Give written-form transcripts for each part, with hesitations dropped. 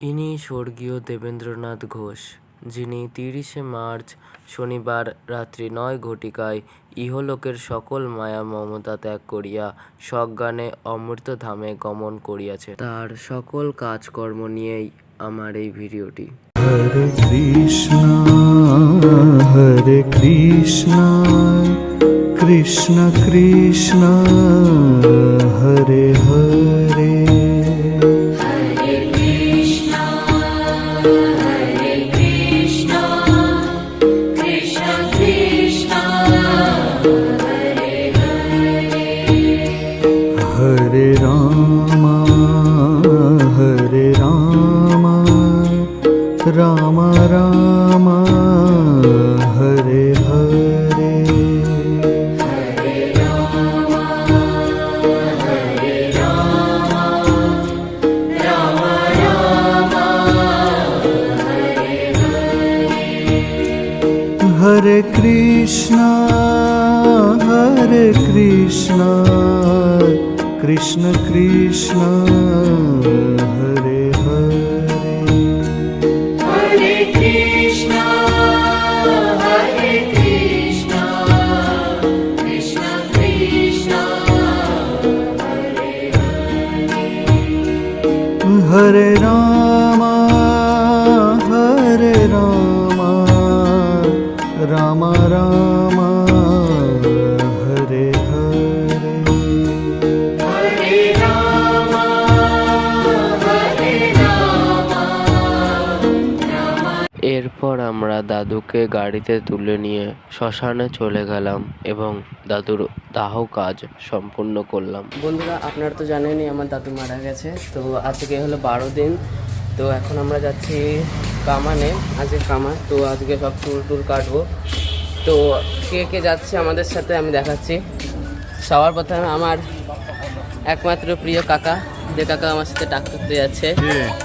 ইনি স্বর্গীয় দেবেন্দ্রনাথ ঘোষ, যিনি ৩০শে মার্চ শনিবার রাত্রি ৯ ঘটিকায় ইহলোকের সকল মায়া মমতা ত্যাগ করিয়া সজ্ঞানে অমৃতধামে গমন করিয়াছেন। তার সকল কাজকর্ম নিয়েই আমার এই ভিডিওটি। হরে কৃষ্ণ কৃষ্ণ কৃষ্ণ হরে হরে। हरे राम राम राम हरे हरे। हरे कृष्ण कृष्ण कृष्ण हरे हरे। हरे कृष्ण कृष्ण कृष्ण हरे हरे। हरे राम राम राम हरे हरे। हरे राम এরপর আমরা দাদুকে গাড়িতে তুলে নিয়ে শ্মশানে চলে গেলাম এবং দাদুর দাহ কাজ সম্পূর্ণ করলাম। বন্ধুরা, আপনারা তো জানেনই আমার দাদু মারা গেছে, তো আজকে হলো 12 দিন। তো এখন আমরা যাচ্ছি কামানে, আজকে কামা। তো আজকে সব চুল কাটবো। তো কে কে যাচ্ছে আমাদের সাথে আমি দেখাচ্ছি। সবার প্রথমে আমার একমাত্র প্রিয় কাকা, যে কাকা আমার সাথে টাক করতে যাচ্ছে,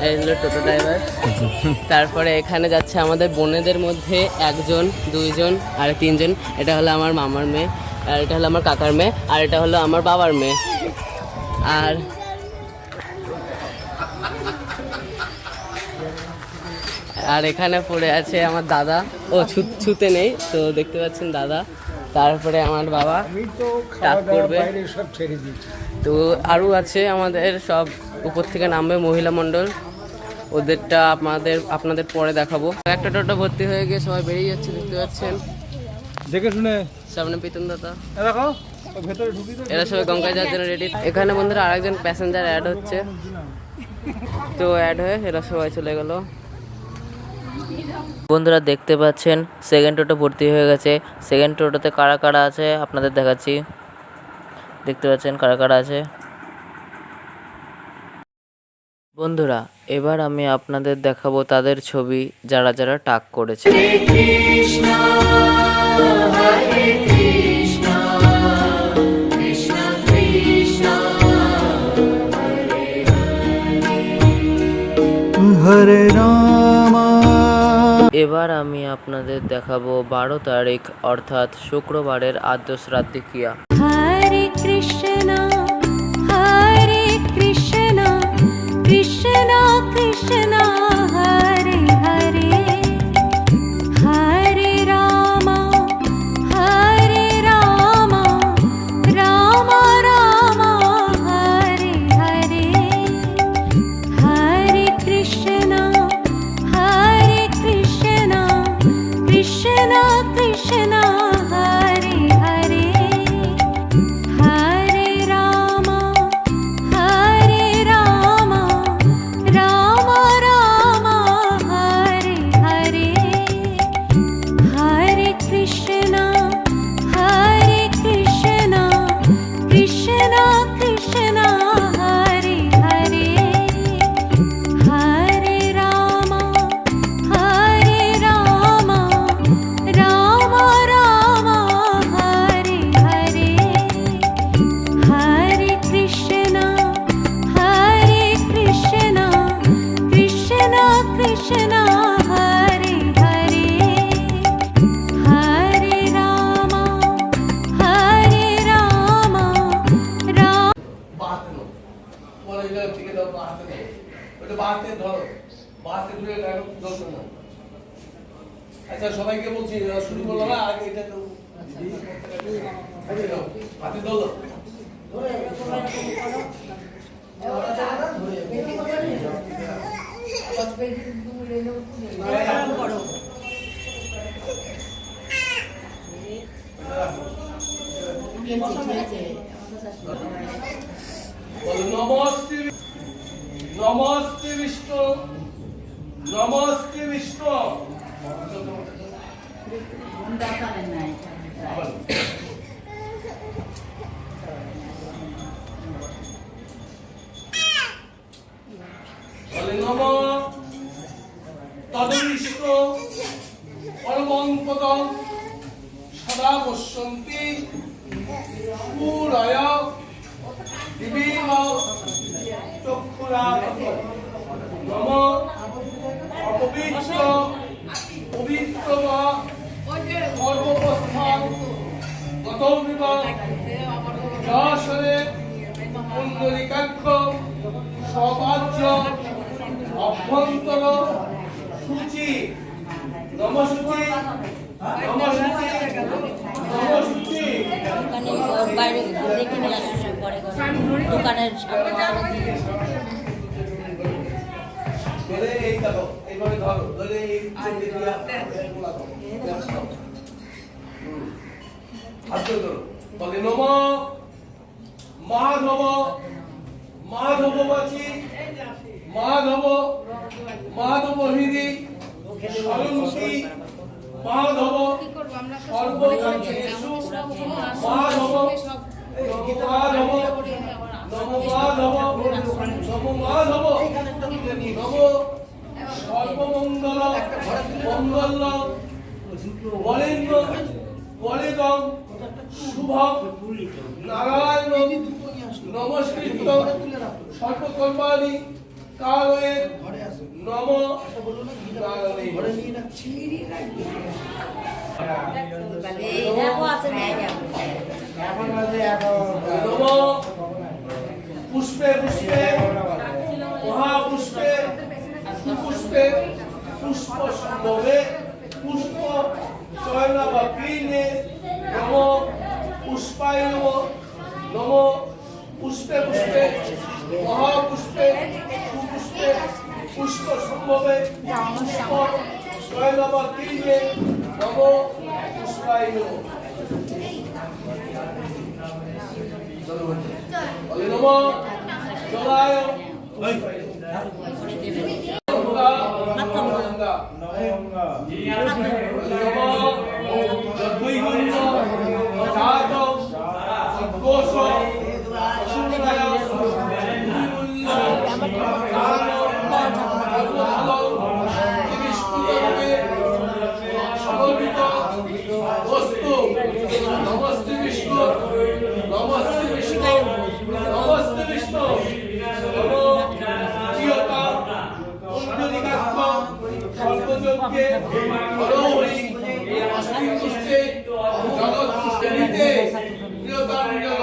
এই হলো টোটো ড্রাইভার। তারপরে এখানে যাচ্ছে আমাদের বোনেদের মধ্যে 1 জন 2 জন আর 3 জন। এটা হলো আমার মামার মেয়ে, আর এটা হলো আমার কাকার মেয়ে, আর এটা হলো আমার বাবার মেয়ে। আর এখানে পড়ে আছে আমার দাদা, ও ছুতে নেই, তো দেখতে পাচ্ছেন দাদা। তারপরে আমার বাবা টাক করবে। তো আরও আছে আমাদের সব উপর থেকে নামবে মহিলা মণ্ডল, ওদেরটা আপনাদের পরে দেখাবো। একটা টোটো ভর্তি হয়ে গিয়ে সবাই বেরিয়ে যাচ্ছে, দেখতে পাচ্ছেন। দেখে শুনে সামনে পিতন দাদা, দেখো ভেতরে ঢুকি। এরা সবাই গঙ্গায় যাওয়ার জন্য রেডি। এখানে বন্ধুরা আরেকজন প্যাসেঞ্জার অ্যাড হচ্ছে, তো অ্যাড হয়ে এরা সবাই চলে গেল। বন্ধুরা দেখতে পাচ্ছেন সেকেন্ড টোটো ভর্তি হয়ে গেছে। সেকেন্ড টোটোতে কারা কারা আছে আপনাদের দেখাচ্ছি। দেখতে পাচ্ছেন কারা কারা আছে। বন্ধুরা, এবার আমি আপনাদের দেখাবো তাদের ছবি, যারা যারা টাক করেছে। कृष्ण हरे कृष्ण कृष्ण कृष्ण हरे राम। এবার আমি আপনাদের দেখাবো 12 তারিখ অর্থাৎ শুক্রবারের আদ্য শ্রাদ্ধিকিয়া। हरे कृष्ण कृष्ण कृष्ण हरे हरे। हरे राम राम राम हरे हरे। हरे कृष्ण कृष्ण कृष्ण हरे हरे। हरे राम राम राम हरे हरे। हरे कृष्ण कृष्ण कृष्ण हरे हरे। हरे राम राम राम हरे हरे। हरे कृष्ण कृष्ण कृष्ण हरे हरे। हरे राम বাড়তে দাও, পরে থেকে দাও বাড়তে দাও, ওটা বাড়তে ধরো। বাসে দূরে দর্শন না। আচ্ছা সবাইকে বলছি শুরু করলো না আগে এটা তো হাতে ধরো নমস্তে নমস্তে বিষ্ণু নমস্তে বিষ্ণু বলে নম তদবিষ্ণু পরমং পদং সদা পশ্যন্তি পুরায় দিবিম চক্ষুরা নম অপবিত্র পবিত্র সর্বপ্রস্থান গতৌবিব যশরে পুণ্ডরিকাক্ষ সবাজ্য অভ্যন্তর সূচি নমসূচি নমসূচি নমসূচি বাইরে দেখে নিয়ে আসছে পরে দোকানের ধরে এই দেখো এইভাবে ধরো ধরে এই হাত ধরো বলে নম মাধব মাধব বাচি মাধব মাধব হৃদি সরন্তি মাধব সর্বকার্যেষু মাধব মাধব নম মাধব নম মাধব নম সর্বমঙ্গল মঙ্গল বরেণ্য বরেদম শুভম নারায়ণ নমস্কৃত সর্বকর্মাণি কারয়ে নম নম পুষ্পে পুষ্পে মহাপুষ্পে সুপুষ্পে পুষ্প সম্ভবে পুষ্প চয়না বা পীনে নম পুষ্পায় নম নম পুষ্পে পুষ্পে মহাপুষ্পে সুপুষ্পে পুষ্প সম্ভবে পুষ্প চয়না বা পীনে নম পুষ্পায় নম নম জলায় নমস্তে বিষ্ণু নমস্তে বিষ্ণু নমস্তে বিষ্ণু চিয়তা পুণ্ডরিকাক্ষ সর্বযজ্ঞে হরহরি অষ্টিপুষ্টে জগৎপুষ্টিতে প্রিয়তাঞ্জল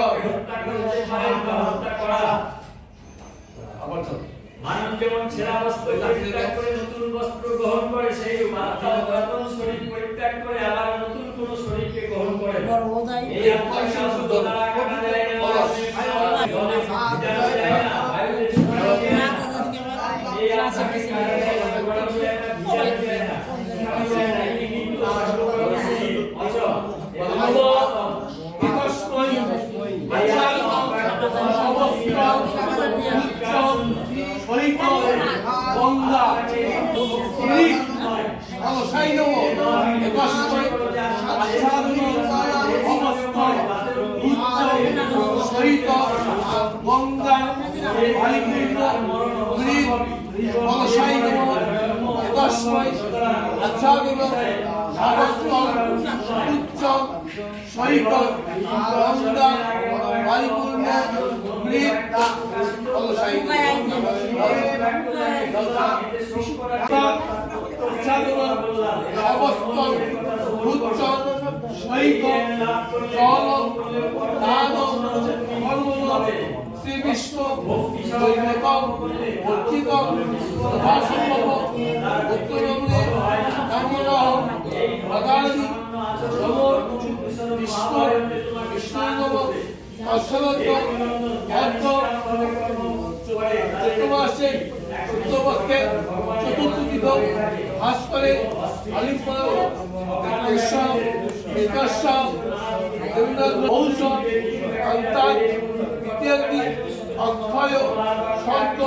মানব যেমন ছেঁড়া বস্ত্র পরিত্যাগ করে নতুন বস্ত্র গ্রহণ করে সেই পুরাতন শরীর পরিত্যাগ করে আবার নতুন কোন শরীরকে গ্রহণ করে এই আত্মার শুদ্ধ দ্বারা কাটা যায় না এই আত্মা গঙ্গা অলসাই নম একস্ময় সহিত গঙ্গা অলসাই নম একস্ময় আচ্ছাদন উচ্চ সহিত গঙ্গা পরিপূর্ণ মৃত অলসাই শ্রী বিষ্ণু বর্ধিত বর্ষারত অর্থ চৈত্রমাসে শুক্লপক্ষে চতুর্থ তিথ ভাস্করে আলিম্বন ঔষধ অন্তাৎ ইত্যাদি অক্ষয় শব্দ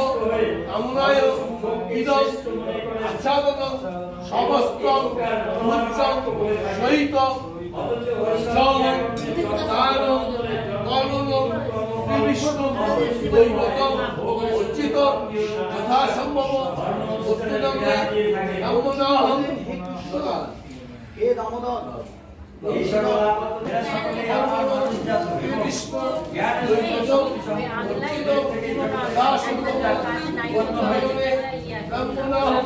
আমরায় ইদম আচ্ছাদন সমস্ত উচ্চম সহিত জলম দানম কর্মম বিষ্ণু দৈবতম উচ্চিত যথাসম্ভব উত্তমে নমোনাহম এ দামোদর বিষ্ণু দৈবতম উচ্চিত যথাসম্ভব উত্তমে নমোনাহম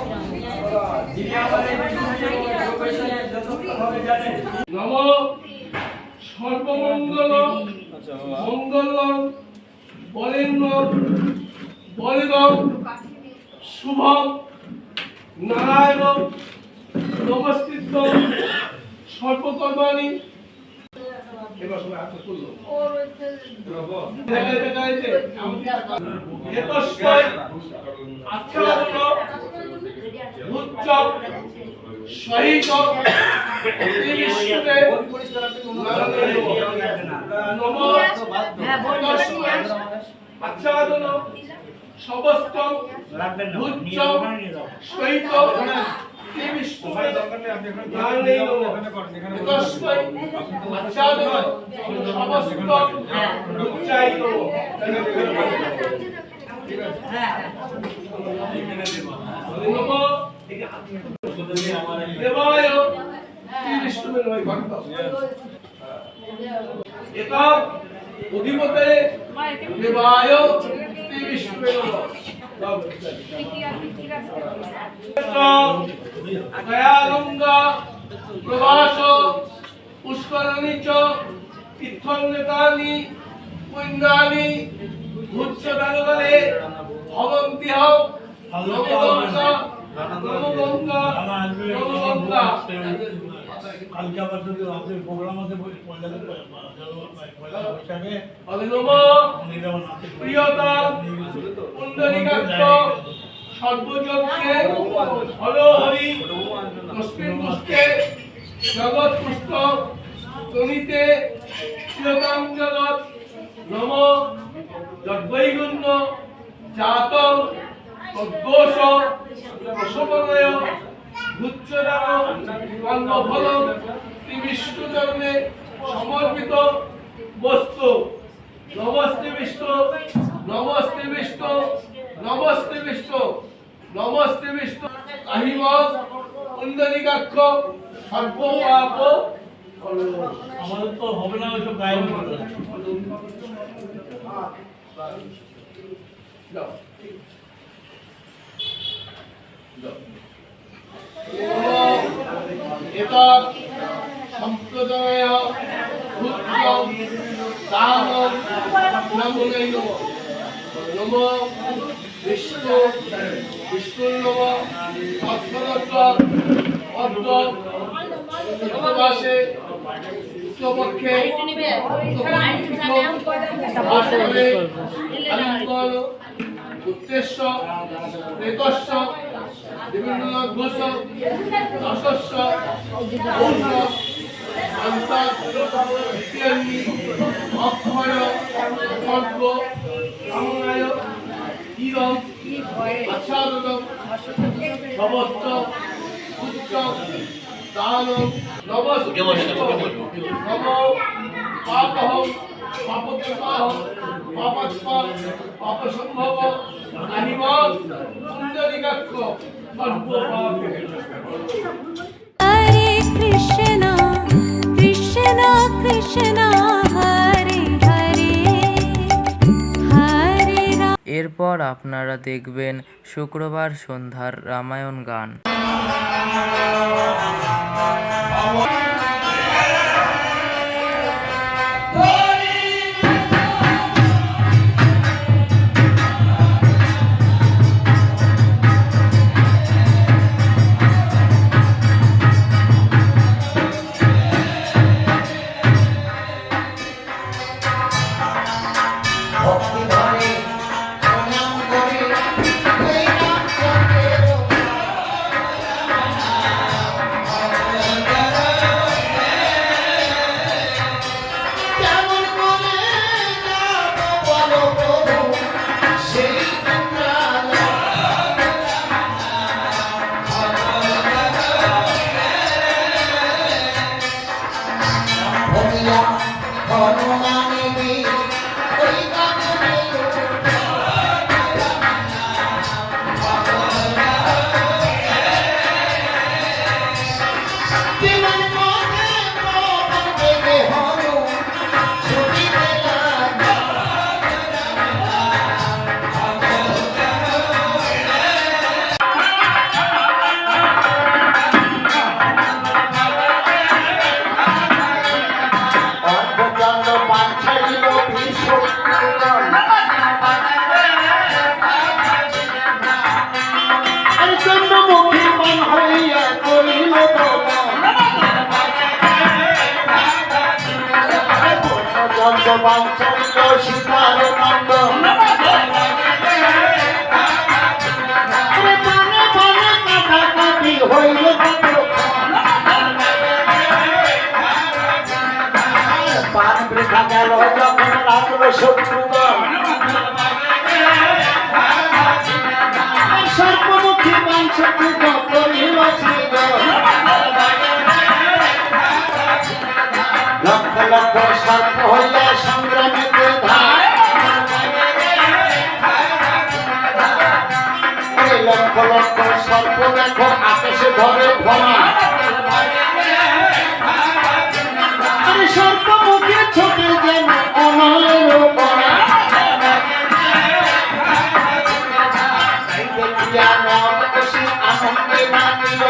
নম সর্বমঙ্গল মঙ্গল বরেণ্য বরেদম শুভ নারায়ণ নমস্কৃত সর্বকর্মাণি। এবার সবাই হাত তুললো সহিত আচ্ছাদন সমস্ত উচ্চ সহিত দেবায় অধিপতে দেবায় বিষ্ণু দয়ালঙ্গা প্রভাস পুষ্করণী চ তীর্থন্নেতানি পুণ্যানি উচ্চদানকালে ভবন্তিহ নমগঙ্গা নমগঙ্গা নমগঙ্গা। কালকে আবার যদি আপনার প্রোগ্রাম আছে প্রিয়তা পুণ্ডরীকাক্ষ সর্বযজ্ঞে হর হরি তস্মিন পুষ্পে জগৎ পুষ্প তনিতে প্রিয়তাং জগৎ নম যদ্বৈগুণ্য জাত তদ্দোষ প্রসবনয় গুচ্ছদান কর্মফল শ্রী বিষ্ণু চরণে সমর্পিত বস্তু। নমস্তে বিষ্ণু নমস্তে বিষ্ণু নমস্তে বিষ্ণু নমস্তে বিষ্ণু আহিম পুণ্ডরীকাক্ষ সর্ব পাপ। আমাদের তো হবে না ওইসব গায়ে এতৎ সম্প্রদায় ভূতম দানম নমোনাই নমঃ। নম বিষ্ণু বিষ্ণুর নম অক্ষরত্ব অর্ধ চতুর্মাসে শুক্লপক্ষে আলিঙ্গন উদ্দেশ্য রেতস্য বিভিন্ন ঘোষ দশস্য ঔষধ অন্তর ইত্যাদি অক্ষয় খর্গ কামনায় ইরম আচ্ছাদন সমস্ত উচ্চ দান নমস্তে নম পাপহং পাপত্যাহং পাপস্পা পাপসম্ভব আহিমাং পুণ্ডরীকাক্ষ সর্ব পাপে। हरे कृष्णा कृष्णा कृष्णा हरे हरे हरे राम। এরপর আপনারা দেখবেন শুক্রবার সন্ধ্যার রামায়ণ গান। চন্দ্রমুখী মান হইয়া করিল দমন চন্দ্র বাঞ্চন্দ্র সীতার নন্দন বনে বনে কাটাকাটি হইল পান বৃথা গেল যখন রাখলো শত্রুগণ সর্বমুখী বাঞ্ছন্দ করিল সৃজন লক্ষ লক্ষ সর্প হইয়া সংগ্রামীতে ধার লক্ষ লক্ষ সর্প দেখো আকাশে ধরে ভরা সর্বমুখী ছোটে যেন অনলের পড়া দেখিয়া নব খুশি আনন্দে নামিল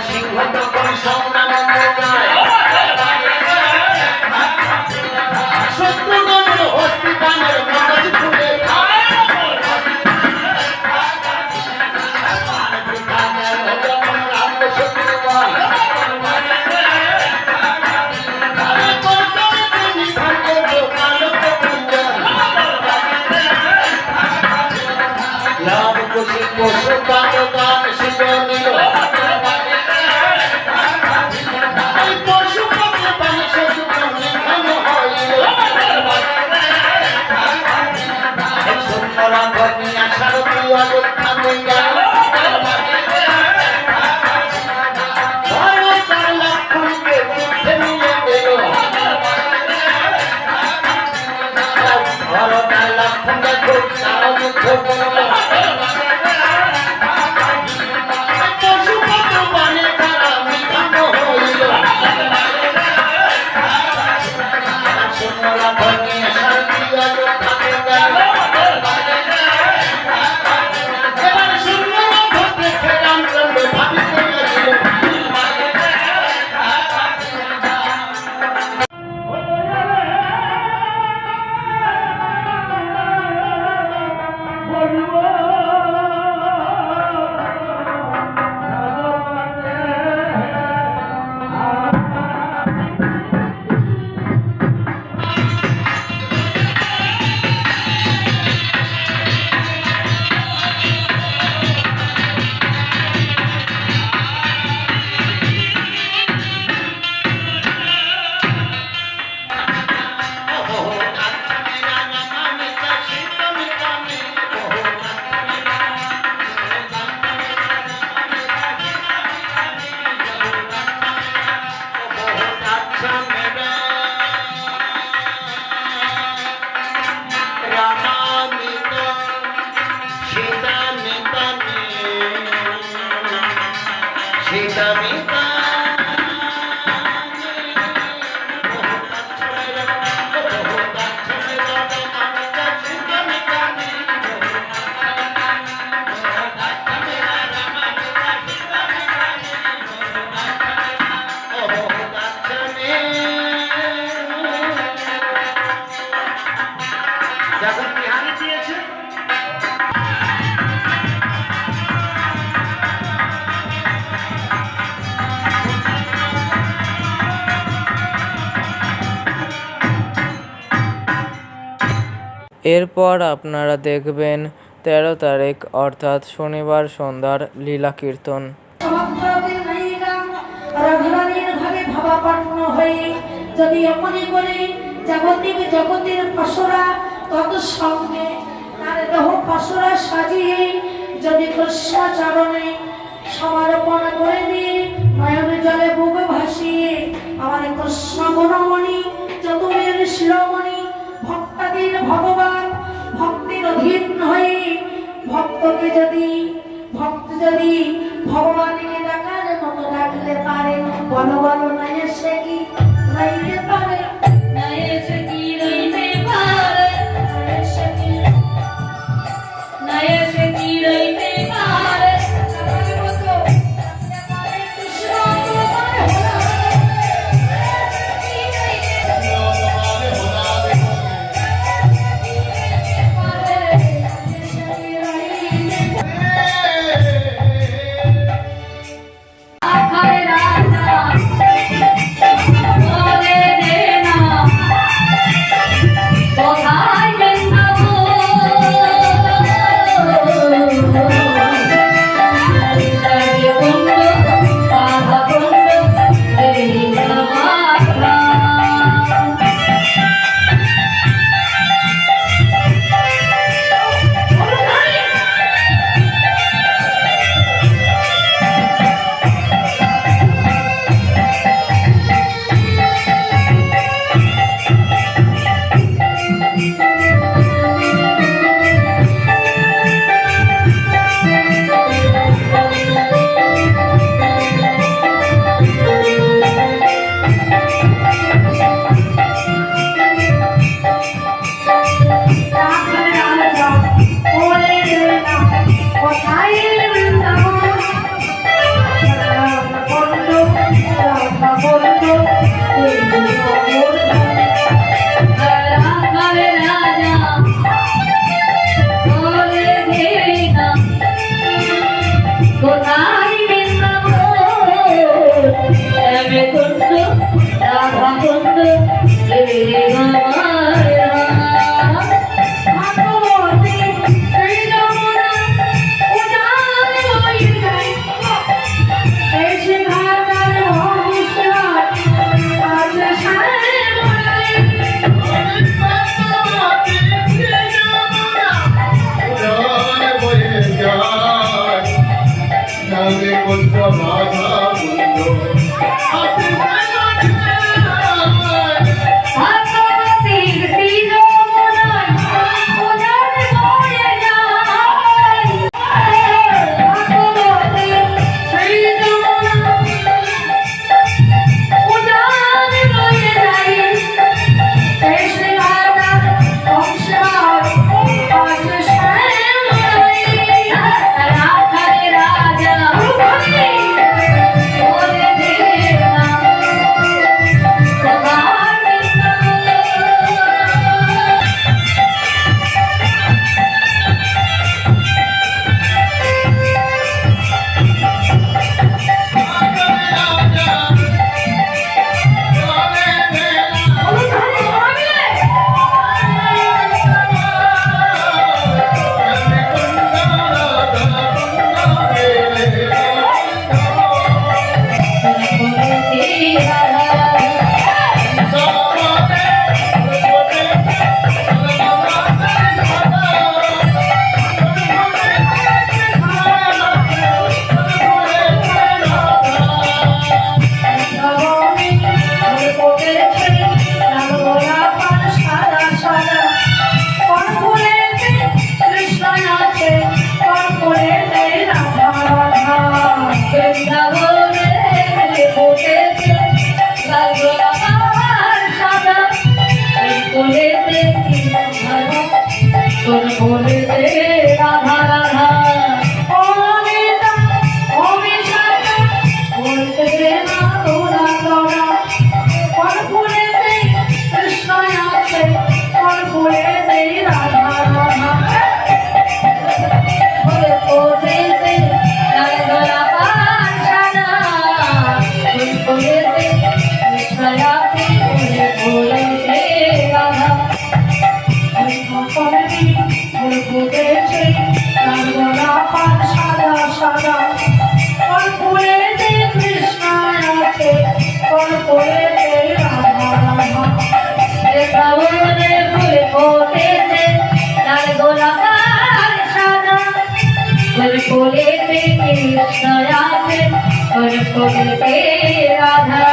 সিংহ তখন সংগ্রামে যায় শত্রুগণের হস্তিদানের মগজ খুলে খায় যখন রাম শত্রুগণ লাভ খুশি পশু পালন শিবনীল এরপর আপনারা দেখবেন 13 তারিখ অর্থাৎ শনিবার সন্ধ্যার লীলা কীর্তন। রাধারানীর ভাবে ভাবাপন্ন হয়ে যদি এমনি করে জাগতিক জগতের পাশরা তত সঙ্গে তার দেহ পাশরা সাজিয়ে যদি কৃষ্ণাচরণে সমর্পণ করে দিয়ে নয়ন জলে বুক ভাসিয়ে আমার কৃষ্ণ গুণমণি চতুরের শিরোমণি ভক্তাদের ভগবান ভক্তির অধীন হয়ে ভক্ত যদি ভগবানকে ডাকার মতো ডাকলে পারে বলো বলো নাই সে কি নাইতে পারে নাই সে কি রইতে পারে, নাই সে কি নাই সে কি রইতে পারে। আমার মতো ডাকলে পারে কৃষ্ণ তোমার হলো কি রইতে পারে, নাই সে কি রইতে আখায় রাজা বলে দে না কোথায় বৃন্দাবন, হরি কুণ্ড রাধা কুণ্ড বৃন্দাবন। রাখায় রাজা বলে দে না কোথায় বৃন্দাবন, শ্যামে কুণ্ড রাধা কুণ্ড ভাগবতী শ্রী যমুনা উজান হয়ে যায় এসে ঘাটার মহেশ্বর আজ সারে বলে ভাগবতী শ্রী যমুনায় উজান হয়ে যায়, ভাগবতী শ্রী যমুনা উজান হয়ে যায় এসে ঘাটার মহেশ্বর আজ সারে বলে রাখায় রাজা বলে দে না কোথায় বৃন্দাবন। বলে দে রাধা রাধা অনিতা অবিশাখা বলতে দে না তোরা তোরা কোন ফুলেতে কৃষ্ণ আছে কোন ফুলেতে রাধা রাধা বলে কোথেতে লাল গোলাপান সাদা, বলেতে কৃষ্ণ আছে বলে দে রাধা। বৃন্দাবন করেছে রাধা রাধা বৃন্দাবনে ফুল ফোটেছে লাল গোলাকার সাদা ফুল ফুলেতে কৃষ্ণ আছে ফুল ফুলেতে রাধা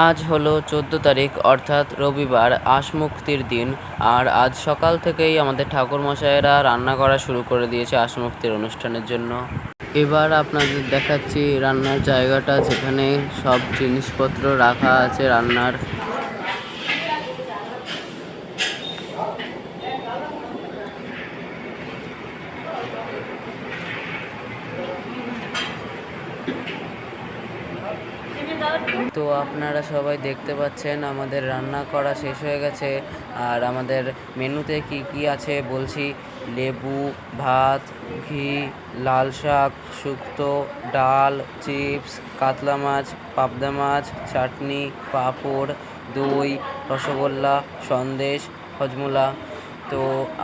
আজ হলো 14 তারিখ অর্থাৎ রবিবার, আশ মুক্তির দিন। আর আজ সকাল থেকেই আমাদের ঠাকুরমশাইয়েরা রান্না করা শুরু করে দিয়েছে আশ মুক্তির অনুষ্ঠানের জন্য। এবার আপনাদের দেখাচ্ছি রান্নার জায়গাটা, যেখানে সব জিনিসপত্র রাখা আছে রান্নার। তো আপনারা সবাই দেখতে পাচ্ছেন আমাদের রান্না করা শেষ হয়ে গেছে। আর আমাদের মেনুতে কি কি আছে বলছি: লেবু, ভাত, ঘি, লাল শাক, শুক্তো, ডাল, চিপস, কাতলা মাছ, পাবদা মাছ, চাটনি, পাঁপড়, দই, রসগোল্লা, সন্দেশ, হজমোলা। তো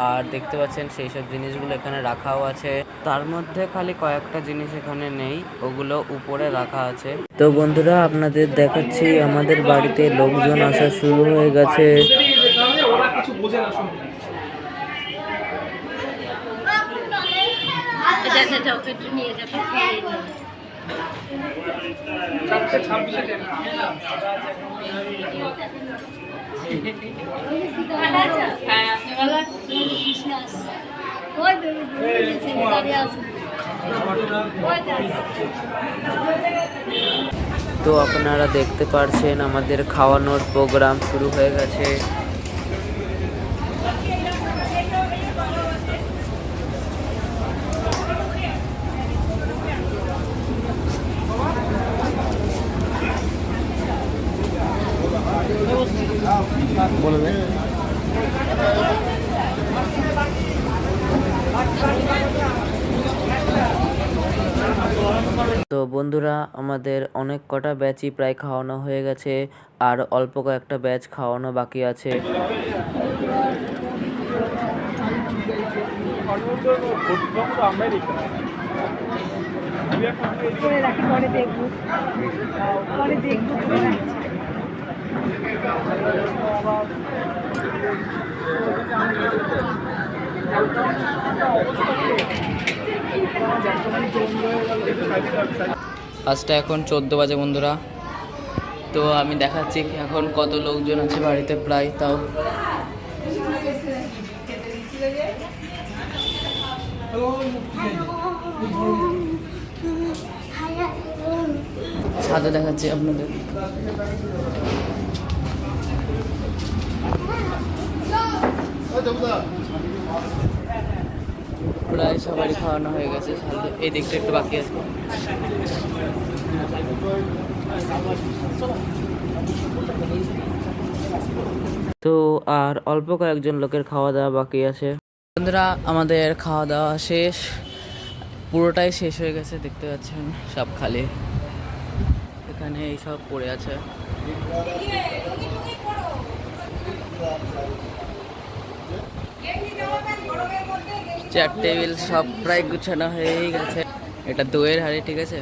আর দেখতে পাচ্ছেন সেই সব জিনিসগুলো এখানে রাখাও আছে। তার মধ্যে খালি কয়েকটা জিনিস এখানে নেই, ওগুলো উপরে রাখা আছে। তো বন্ধুরা আপনাদের দেখাচ্ছি আমাদের বাড়িতে লোকজন আসা শুরু হয়ে গেছে। ওরা কিছু বোঝে না শুনুন। তো আপনারা দেখতে পারছেন আমাদের খাওয়ানোর প্রোগ্রাম শুরু হয়ে গেছে। তো বন্ধুরা আমাদের অনেক কটা ব্যাচই প্রায় খাওয়ানো হয়ে গেছে, আর অল্প কয়েকটা ব্যাচ খাওয়ানো বাকি আছে। পাঁচটা এখন 14 বাজে বন্ধুরা। তো আমি দেখাচ্ছি এখন কত লোকজন আছে বাড়িতে, প্রায় তাও ছাদে দেখাচ্ছি আপনাদের। প্রায় সবারই খাওয়ানো হয়ে গেছে, এই দিকটা একটু বাকি আছে। তো আর অল্প কয়েকজন লোকের খাওয়া দাওয়া বাকি আছে। বন্ধুরা আমাদের খাওয়া দাওয়া শেষ, পুরোটাই শেষ হয়ে গেছে। দেখতে পাচ্ছেন সব খালি, এখানে এই সব পড়ে আছে। চেয়ার টেবিল সব প্রায় গুছানো হয়েই গেছে। এটা দইয়ের হাঁড়ি, ঠিক আছে।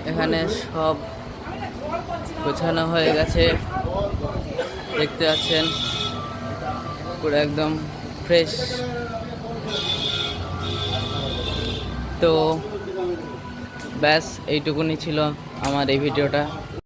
এখানে সব গোছানো হয়ে গেছে, দেখতে পাচ্ছেন পুরো একদম ফ্রেশ। তো ব্যাস এইটুকুনি ছিল আমার এই ভিডিওটা।